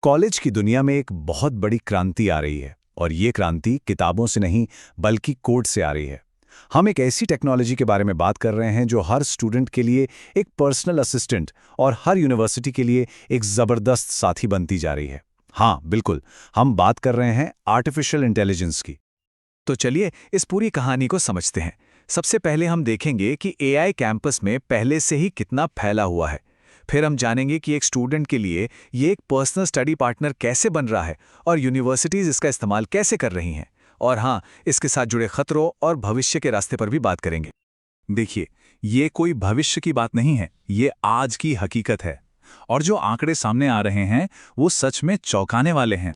College की दुनिया में एक बहुत बड़ी क्रांति आ रही है और ये क्रांति किताबों से नहीं बल्कि कोड से आ रही है। हम एक ऐसी टेक्नोलॉजी के बारे में बात कर रहे हैं जो हर स्टूडेंट के लिए एक पर्सनल असिस्टेंट और हर यूनिवर्सिटी के लिए एक ज़बरदस्त साथी बनती जा रही है। हाँ बिल्कुल, हम बात कर रहे हैं आर्टिफिशियल इंटेलिजेंस की। तो चलिए इस पूरी कहानी को समझते हैं। सबसे पहले हम देखेंगे कि एआई कैंपस में पहले से ही कितना फैला हुआ है। फिर हम जानेंगे कि एक स्टूडेंट के लिए ये एक पर्सनल स्टडी पार्टनर कैसे बन रहा है और यूनिवर्सिटीज़ इसका इस्तेमाल कैसे कर रही हैं। और हाँ, इसके साथ जुड़े खतरों और भविष्य के रास्ते पर भी बात करेंगे। देखिए, ये कोई भविष्य की बात नहीं है, ये आज की हकीकत है। और जो आंकड़े सामने आ रहे हैं वो सच में चौंकाने वाले हैं।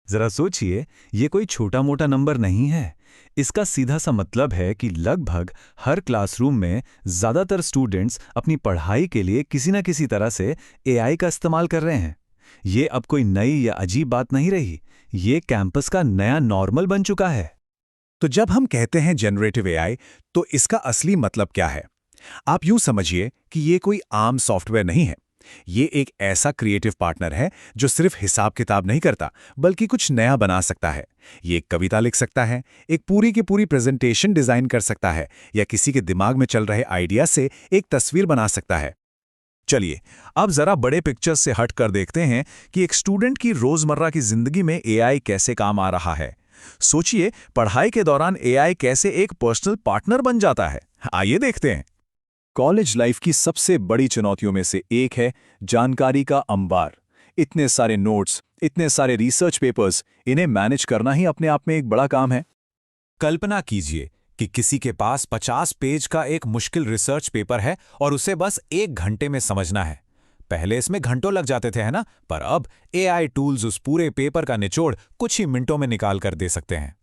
जरा सोचिए, ये कोई छोटा मोटा नंबर नहीं है। इसका सीधा सा मतलब है कि लगभग हर क्लासरूम में ज़्यादातर स्टूडेंट्स अपनी पढ़ाई के लिए किसी न किसी तरह से एआई का इस्तेमाल कर रहे हैं। ये अब कोई नई या अजीब बात नहीं रही, ये कैंपस का नया नॉर्मल बन चुका है। तो जब हम कहते हैं जनरेटिव एआई, तो इसका असली मतलब क्या है? आप यूं समझिए कि ये कोई आम सॉफ्टवेयर नहीं है। ये एक ऐसा क्रिएटिव पार्टनर है जो सिर्फ हिसाब किताब नहीं करता, बल्कि कुछ नया बना सकता है। ये एक कविता लिख सकता है, एक पूरी की पूरी प्रेजेंटेशन डिजाइन कर सकता है, या किसी के दिमाग में चल रहे आइडिया से एक तस्वीर बना सकता है। चलिए, अब जरा बड़े पिक्चर से हट कर देखते हैं कि एक स्टूडेंट की रोजमर्रा की जिंदगी में एआई कैसे काम आ रहा है। सोचिए, पढ़ाई के दौरान एआई कैसे एक पर्सनल पार्टनर बन जाता है। आइए देखते हैं। कॉलेज लाइफ की सबसे बड़ी चुनौतियों में से एक है जानकारी का अंबार। इतने सारे नोट्स, इतने सारे रिसर्च पेपर्स, इन्हें मैनेज करना ही अपने आप में एक बड़ा काम है। कल्पना कीजिए कि किसी के पास 50 पेज का एक मुश्किल रिसर्च पेपर है और उसे बस 1 घंटे में समझना है। पहले इसमें घंटों लग जाते थे, है ना? पर अब एआई टूल्स उस पूरे पेपर का निचोड़ कुछ ही मिनटों में निकाल कर दे सकते हैं।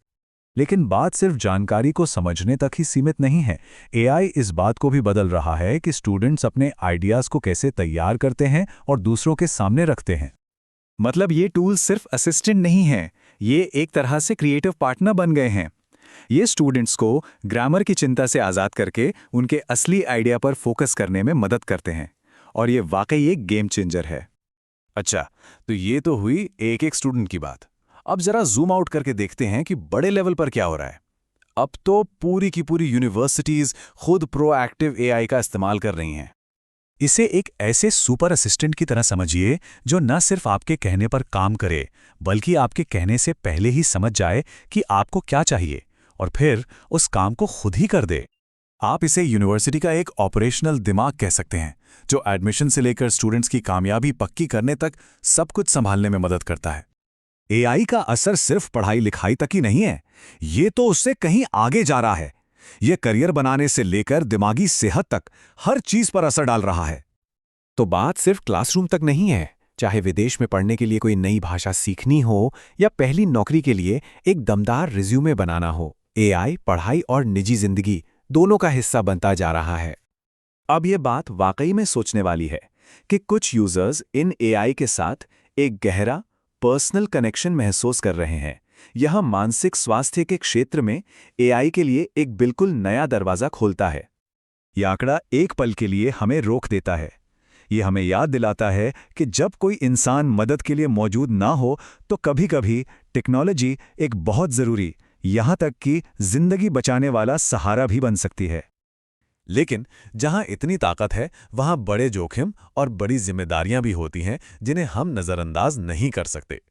लेकिन बात सिर्फ जानकारी को समझने तक ही सीमित नहीं है। एआई इस बात को भी बदल रहा है कि स्टूडेंट्स अपने आइडियाज़ को कैसे तैयार करते हैं और दूसरों के सामने रखते हैं। मतलब ये टूल्स सिर्फ असिस्टेंट नहीं हैं, ये एक तरह से क्रिएटिव पार्टनर बन गए हैं। ये स्टूडेंट्स को ग्रामर की चिंता से आज़ाद करके उनके असली आइडिया पर फोकस करने में मदद करते हैं। और ये वाकई एक गेम चेंजर है। अच्छा, तो ये तो हुई एक एक स्टूडेंट की बात। अब जरा जूम आउट करके देखते हैं कि बड़े लेवल पर क्या हो रहा है। अब तो पूरी की पूरी यूनिवर्सिटीज खुद प्रोएक्टिव एआई का इस्तेमाल कर रही हैं। इसे एक ऐसे सुपर असिस्टेंट की तरह समझिए जो न सिर्फ आपके कहने पर काम करे, बल्कि आपके कहने से पहले ही समझ जाए कि आपको क्या चाहिए और फिर उस काम को खुद ही कर दे। आप इसे यूनिवर्सिटी का एक ऑपरेशनल दिमाग कह सकते हैं, जो एडमिशन से लेकर स्टूडेंट्स की कामयाबी पक्की करने तक सब कुछ संभालने में मदद करता है। एआई का असर सिर्फ पढ़ाई लिखाई तक ही नहीं है, ये तो उससे कहीं आगे जा रहा है। ये करियर बनाने से लेकर दिमागी सेहत तक हर चीज पर असर डाल रहा है। तो बात सिर्फ क्लासरूम तक नहीं है। चाहे विदेश में पढ़ने के लिए कोई नई भाषा सीखनी हो या पहली नौकरी के लिए एक दमदार रिज्यूमे बनाना हो, एआई पढ़ाई और निजी जिंदगी दोनों का हिस्सा बनता जा रहा है। अब ये बात वाकई में सोचने वाली है कि कुछ यूजर्स इन एआई के साथ एक गहरा पर्सनल कनेक्शन महसूस कर रहे हैं। यह मानसिक स्वास्थ्य के क्षेत्र में एआई के लिए एक बिल्कुल नया दरवाजा खोलता है। यह आंकड़ा एक पल के लिए हमें रोक देता है। ये हमें याद दिलाता है कि जब कोई इंसान मदद के लिए मौजूद ना हो तो कभी-कभी टेक्नोलॉजी एक बहुत ज़रूरी, यहाँ तक कि जिंदगी बचाने वाला सहारा भी बन सकती है। लेकिन जहां इतनी ताकत है, वहां बड़े जोखिम और बड़ी जिम्मेदारियां भी होती हैं जिन्हें हम नज़रअंदाज नहीं कर सकते।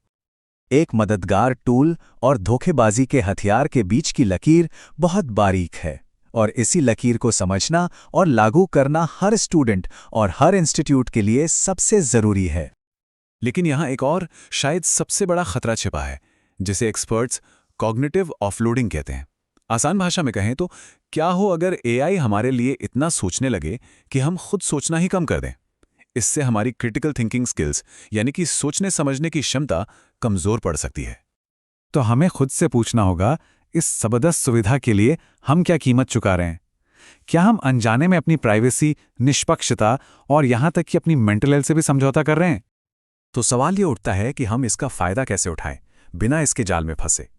एक मददगार टूल और धोखेबाजी के हथियार के बीच की लकीर बहुत बारीक है, और इसी लकीर को समझना और लागू करना हर स्टूडेंट और हर इंस्टीट्यूट के लिए सबसे ज़रूरी है। लेकिन यहाँ एक और शायद सबसे बड़ा खतरा छिपा है, जिसे एक्सपर्ट्स कॉग्निटिव ऑफलोडिंग कहते हैं। आसान भाषा में कहें तो क्या हो अगर एआई हमारे लिए इतना सोचने लगे कि हम खुद सोचना ही कम कर दें। इससे हमारी क्रिटिकल थिंकिंग स्किल्स, यानी कि सोचने समझने की क्षमता, कमज़ोर पड़ सकती है। तो हमें खुद से पूछना होगा, इस जबरदस्त सुविधा के लिए हम क्या कीमत चुका रहे हैं? क्या हम अनजाने में अपनी प्राइवेसी, निष्पक्षता और यहाँ तक कि अपनी मेंटल हेल्थ से भी समझौता कर रहे हैं? तो सवाल ये उठता है कि हम इसका फ़ायदा कैसे उठाएं, बिना इसके जाल में फंसे।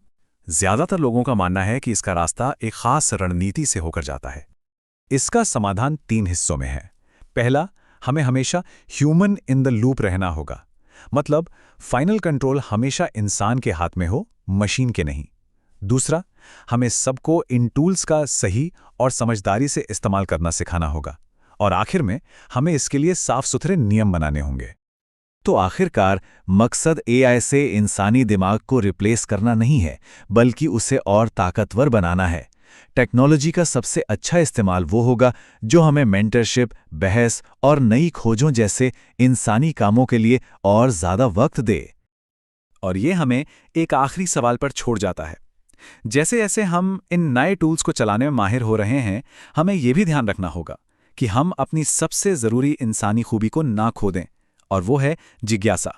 ज़्यादातर लोगों का मानना है कि इसका रास्ता एक खास रणनीति से होकर जाता है। इसका समाधान 3 हिस्सों में है। पहला, हमें हमेशा ह्यूमन इन द लूप रहना होगा। मतलब फाइनल कंट्रोल हमेशा इंसान के हाथ में हो, मशीन के नहीं। दूसरा, हमें सबको इन टूल्स का सही और समझदारी से इस्तेमाल करना सिखाना होगा। और आखिर में हमें इसके लिए साफ सुथरे नियम बनाने होंगे। तो आखिरकार मकसद एआई से इंसानी दिमाग को रिप्लेस करना नहीं है, बल्कि उसे और ताकतवर बनाना है। टेक्नोलॉजी का सबसे अच्छा इस्तेमाल वो होगा जो हमें मेंटरशिप, बहस और नई खोजों जैसे इंसानी कामों के लिए और ज़्यादा वक्त दे। और ये हमें एक आखिरी सवाल पर छोड़ जाता है। जैसे जैसे हम इन नए टूल्स को चलाने में माहिर हो रहे हैं, हमें ये भी ध्यान रखना होगा कि हम अपनी सबसे ज़रूरी इंसानी खूबी को ना खो दें, और वो है जिज्ञासा।